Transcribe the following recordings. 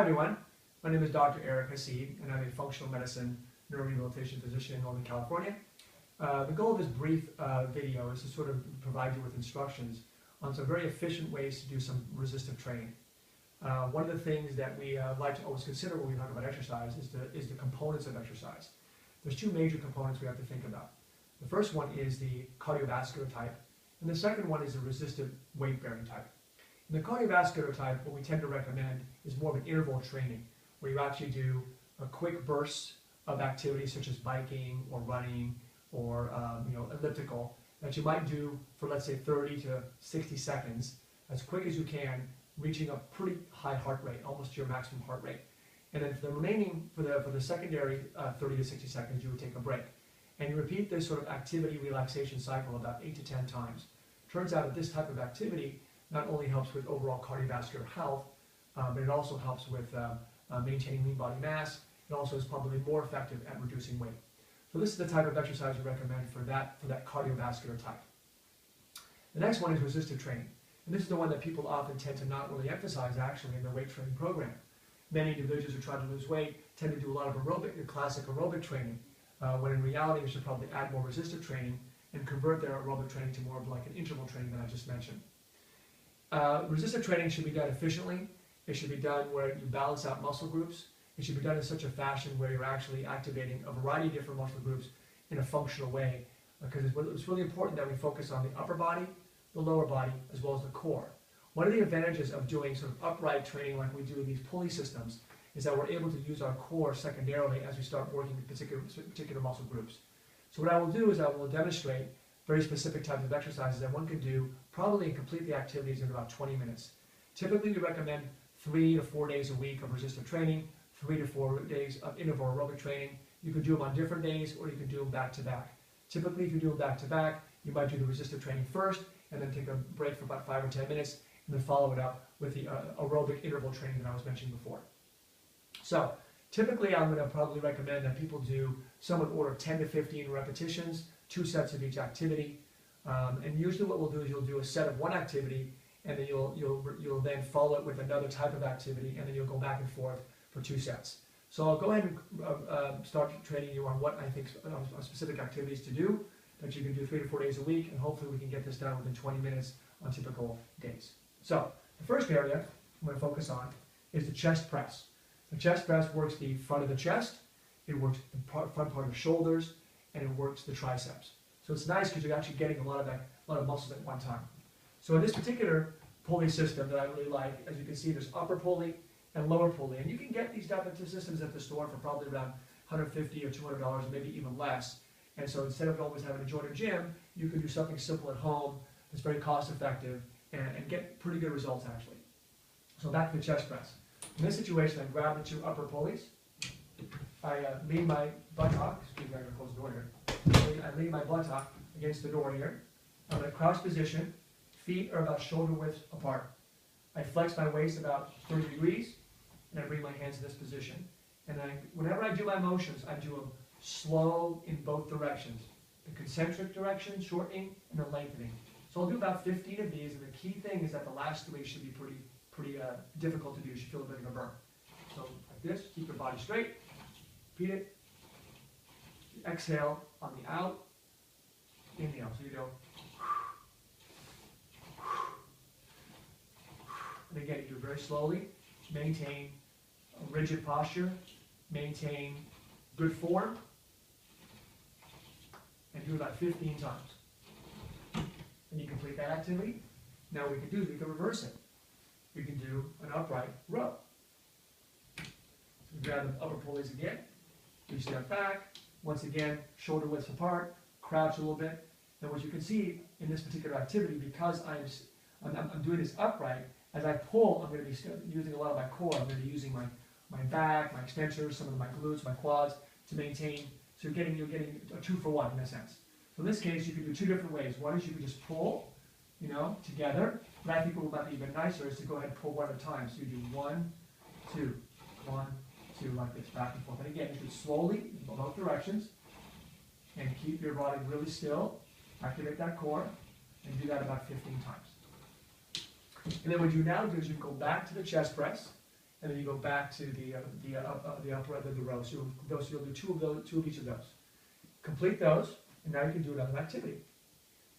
everyone, my name is Dr. Eric Hassid, and I'm a functional medicine neurorehabilitation physician in Northern California. The goal of this brief video is to sort of provide you with instructions on some very efficient ways to do some resistive training. One of the things that we like to always consider when we talk about exercise is the components of exercise. There's two major components we have to think about. The first one is the cardiovascular type, and the second one is the resistive weight-bearing type. In the cardiovascular type, what we tend to recommend is more of an interval training, where you actually do a quick bursts of activities such as biking or running or elliptical that you might do for, let's say, 30 to 60 seconds, as quick as you can, reaching a pretty high heart rate, almost to your maximum heart rate. And then for the remaining, for the secondary 30 to 60 seconds, you would take a break. And you repeat this sort of activity relaxation cycle about 8 to 10 times. Turns out that this type of activity not only helps with overall cardiovascular health, but it also helps with maintaining lean body mass. It also is probably more effective at reducing weight. So this is the type of exercise we recommend for that cardiovascular type. The next one is resistive training. And this is the one that people often tend to not really emphasize actually in their weight training program. Many individuals who try to lose weight tend to do a lot of classic aerobic training, when in reality we should probably add more resistive training and convert their aerobic training to more of like an interval training that I just mentioned. Resistive training should be done efficiently. It should be done where you balance out muscle groups. It should be done in such a fashion where you're actually activating a variety of different muscle groups in a functional way, because it's really important that we focus on the upper body, the lower body, as well as the core. One of the advantages of doing sort of upright training like we do in these pulley systems is that we're able to use our core secondarily as we start working with particular muscle groups. So what I will do is I will demonstrate very specific types of exercises that one can do probably and complete the activities in about 20 minutes. Typically we recommend 3 to 4 days a week of resistive training, 3 to 4 days of interval aerobic training. You could do them on different days or you can do them back to back. Typically if you do them back to back, you might do the resistive training first and then take a break for about 5 or 10 minutes and then follow it up with the aerobic interval training that I was mentioning before. So typically I'm going to probably recommend that people do somewhat order of 10 to 15 repetitions, 2 sets of each activity, and usually what we'll do is you'll do a set of one activity and then you'll then follow it with another type of activity and then you'll go back and forth for 2 sets. So I'll go ahead and start training you on what I think are specific activities to do that you can do 3 to 4 days a week, and hopefully we can get this done within 20 minutes on typical days. So the first area I'm going to focus on is the chest press. The chest press works the front of the chest, it works the front part of the shoulders, and it works the triceps. So it's nice because you're actually getting a lot of muscles at one time. So in this particular pulley system that I really like, as you can see, there's upper pulley and lower pulley. And you can get these type of systems at the store for probably around $150 or $200, maybe even less. And so instead of always having to join a gym, you can do something simple at home that's very cost effective and get pretty good results actually. So back to the chest press. In this situation, I grab the 2 upper pulleys. I lean my buttock, excuse me, I'm going to close the door here. I lean my buttock against the door here. I'm in a crouch position. Feet are about shoulder width apart. I flex my waist about 30 degrees, and I bring my hands in this position. And whenever I do my motions, I do them slow in both directions. The concentric direction, shortening, and the lengthening. So I'll do about 15 of these, and the key thing is that the last 3 should be pretty difficult to do. You should feel a bit of a burn. So like this, keep your body straight. Repeat it. Exhale on the out. Inhale. So you go. And again, you do it very slowly. Maintain a rigid posture. Maintain good form. And do it about 15 times. And you complete that activity. Now what we can do is we can reverse it. We can do an upright row. So we grab the upper pulleys again. We step back. Once again, shoulder widths apart. Crouch a little bit. And what you can see in this particular activity, because I'm doing this upright, as I pull, I'm going to be using a lot of my core. I'm going to be using my back, my extensors, some of my glutes, my quads to maintain. So you're getting a 2 for 1 in a sense. So in this case, you can do 2 different ways. One is you can just pull, together. But I think what might be even nicer is to go ahead and pull 1 at a time. So you do 1, 2, 1, 2, like this, back and forth. And again, you do it slowly in both directions. And keep your body really still. Activate that core. And do that about 15 times. And then what you now do is you go back to the chest press. and then you go back to the upper end of the row. So you'll do two of each of those. Complete those, and now you can do another activity.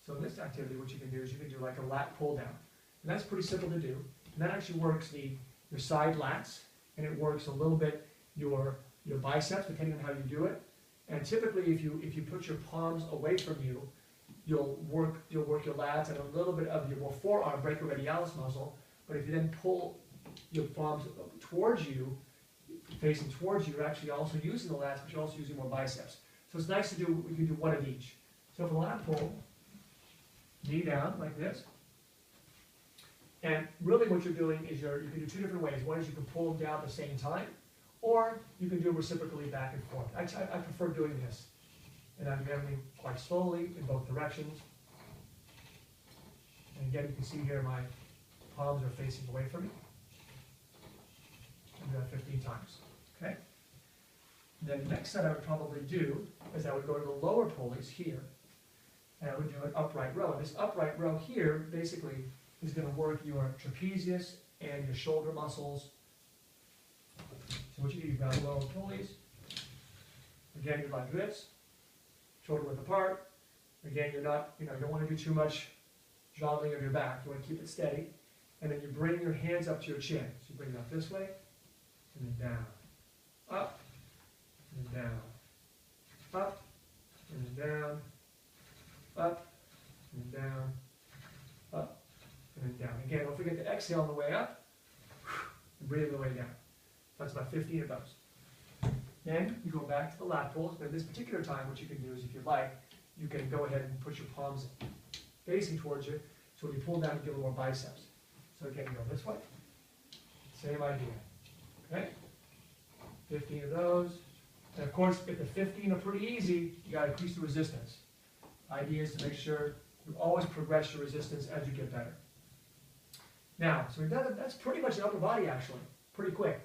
So in this activity, what you can do is you can do like a lat pull down. And that's pretty simple to do. And that actually works your side lats, and it works a little bit your biceps, depending on how you do it. And typically, if you put your palms away from you, you'll work your lats and a little bit of your more forearm brachioradialis muscle. But if you then pull your palms towards you, facing towards you, you're actually also using the lats, but you're also using more biceps. So it's nice to do. We can do one of each. So for the lat pull, knee down like this. And really what you're doing is you can do two different ways. One is you can pull them down at the same time, or you can do reciprocally back and forth. I prefer doing this. And I'm going quite slowly in both directions. And again, you can see here my palms are facing away from me. I do that 15 times. Okay? And then the next set I would probably do is I would go to the lower pulleys here, and I would do an upright row. And this upright row here basically is going to work your trapezius and your shoulder muscles. So what you do, you've got lower pulleys. Again, you're like this, shoulder width apart. Again, you don't want to do too much joggling of your back. You want to keep it steady. And then you bring your hands up to your chin. So you bring it up this way, and then down, up, and then down, up, and then down, up, and then down, up, and then down. Again, don't forget to exhale on the way up, and breathe on the way down. That's about 15 of those. Then you go back to the lat pulls, but at this particular time, what you can do is, if you like, you can go ahead and put your palms facing towards you, so when you pull down, you get a little more biceps. So again, you go this way. Same idea. Okay? 15 of those. And of course, if the 15 are pretty easy, you got to increase the resistance. Idea is to make sure you always progress your resistance as you get better. Now, so we've done it, that's pretty much the upper body actually, pretty quick.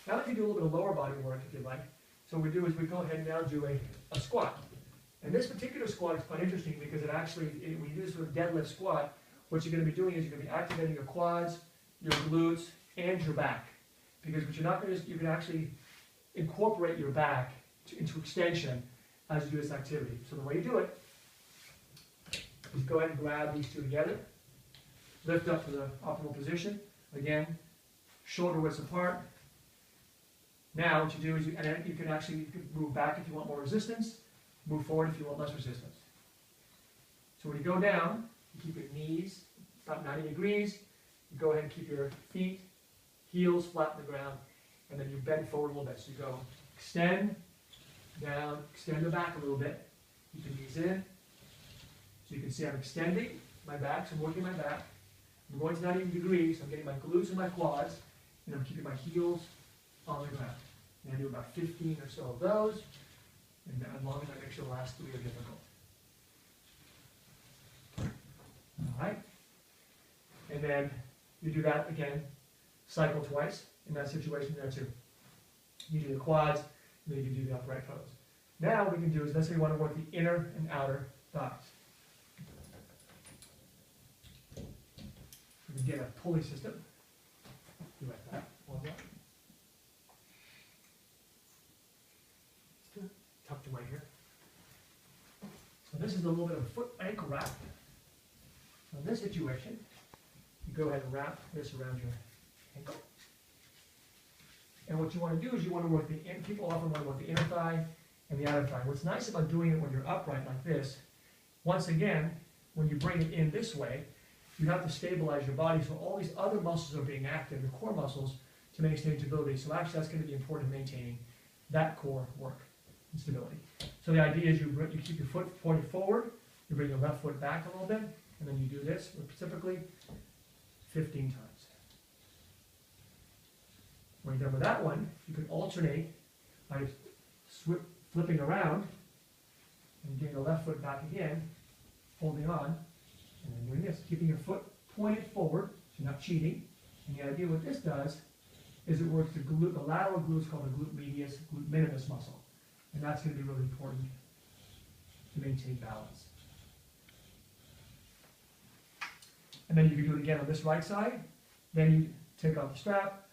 Now let me do a little bit of lower body work if you'd like. So what we do is we go ahead and now do a squat. And this particular squat is quite interesting because it actually, when you do this sort of deadlift squat, what you're going to be doing is you're going to be activating your quads, your glutes, and your back. Because what you're not going to do is you can actually incorporate your back into extension as you do this activity. So the way you do it is go ahead and grab these two together, lift up to the optimal position. Again, shoulder widths apart. Now what you do is you can move back if you want more resistance, move forward if you want less resistance. So when you go down, you keep your knees about 90 degrees. You go ahead and keep your feet, heels flat on the ground, and then you bend forward a little bit. So you go extend, down, extend the back a little bit. Keep the knees in. So you can see I'm extending my back, so I'm working my back. I'm going to 90 degrees, so I'm getting my glutes and my quads, and I'm keeping my heels on the ground. And I do about 15 or so of those, and as long as I make sure the last 3 are difficult. All right? And then you do that again, cycle twice in that situation there too. You do the quads, and then you can do the upright pose. Now what we can do is, let's say we want to work the inner and outer thighs. We can get a pulley system. Do like that. Hold that. Tucked away here. So this is a little bit of a foot ankle wrap. So in this situation, you go ahead and wrap this around your ankle. And what you want to do is you want to work people often want to work the inner thigh and the outer thigh. What's nice about doing it when you're upright like this, once again, when you bring it in this way, you have to stabilize your body, so all these other muscles are being active, the core muscles, to maintain stability. So actually that's going to be important in maintaining that core work and stability. So the idea is you keep your foot pointed forward, you bring your left foot back a little bit, and then you do this typically 15 times. When you're done with that one, you can alternate by flipping around and getting the left foot back again, holding on, and then doing this, keeping your foot pointed forward, so you're not cheating. And the idea what this does is it works the lateral glute, called the glute medius, glute minimus muscle. And that's going to be really important to maintain balance. And then you can do it again on this right side. Then you take off the strap,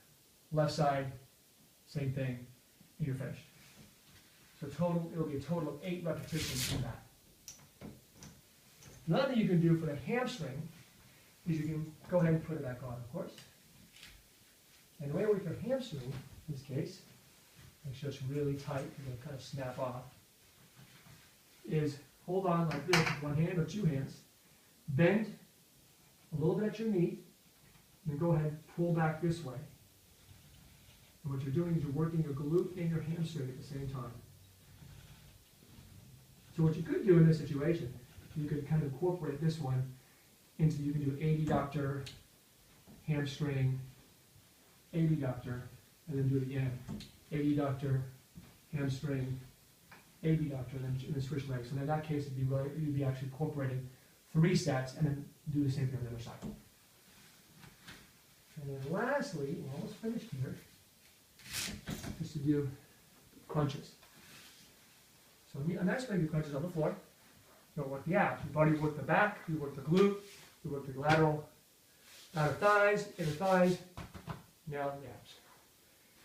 left side, same thing, and you're finished. So total, it'll be a total of 8 repetitions in that. Another thing you can do for the hamstring is you can go ahead and put it back on, of course. And the way with your hamstring, in this case, make sure it's really tight, it'll kind of snap off, is hold on like this with one hand or two hands, bend a little bit at your knee, and then go ahead and pull back this way. And what you're doing is you're working your glute and your hamstring at the same time. So what you could do in this situation, you could kind of incorporate this one into, you can do adductor, hamstring, adductor, and then do it again. Adductor, hamstring, adductor, and then switch legs. So in that case, you'd be actually incorporating 3 sets, and then do the same thing on the other side. And then lastly, we're almost finished here, is to do crunches. So a nice way to do crunches on the floor. You'll work the abs. You've already worked the back, you work the glute, you work the lateral, outer thighs, inner thighs, now the abs.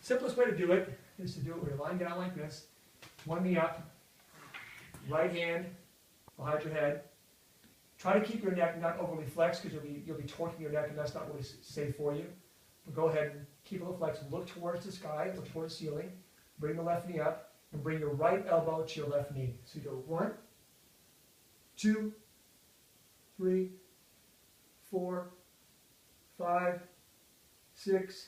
Simplest way to do it is to do it when you're lying down like this, one knee up, right hand behind your head. Try to keep your neck not overly flexed because you'll be torquing your neck and that's not really safe for you. But go ahead and keep it a little flexed. Look towards the sky, look towards the ceiling. Bring the left knee up and bring your right elbow to your left knee. So you go 1, 2, 3, 4, 5, 6.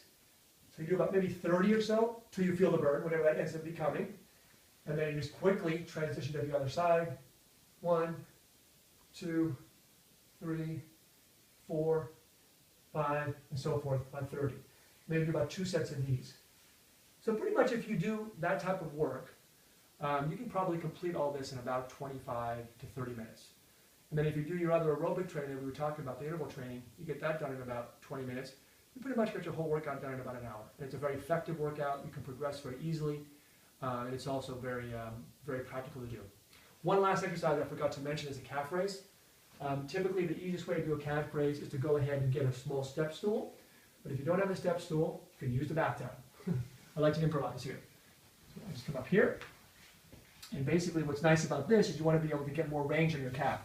So you do about maybe 30 or so till you feel the burn, whatever that ends up becoming. And then you just quickly transition to the other side. 1, 2, 3, 4, 5, and so forth, about 30. Maybe do about 2 sets of these. So pretty much if you do that type of work, you can probably complete all this in about 25 to 30 minutes. And then if you do your other aerobic training that we were talking about, the interval training, you get that done in about 20 minutes. You pretty much get your whole workout done in about an hour. And it's a very effective workout. You can progress very easily. And it's also very, very practical to do. One last exercise I forgot to mention is a calf raise. Typically, the easiest way to do a calf raise is to go ahead and get a small step stool. But if you don't have a step stool, you can use the bathtub. I like to improvise here. So I just come up here. And basically what's nice about this is you want to be able to get more range on your calf.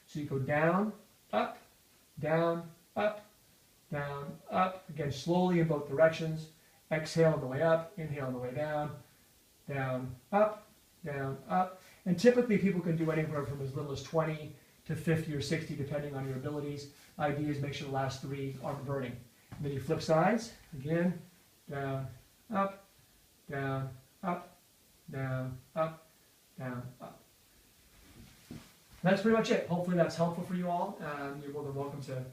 So you go down, up, down, up, down, up. Again, slowly in both directions. Exhale on the way up, inhale on the way down, down, up, down, up. And typically people can do anywhere from as little as 20 to 50 or 60 depending on your abilities. Idea is make sure the last 3 aren't burning. And then you flip sides, again, down, up, down, up, down, up, down, up. That's pretty much it. Hopefully that's helpful for you all. You're more than welcome to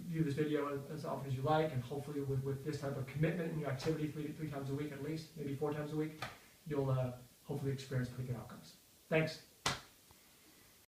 view this video as often as you like, and hopefully with this type of commitment and your activity three times a week at least, maybe 4 times a week, you'll hopefully experience pretty good outcomes. Thanks.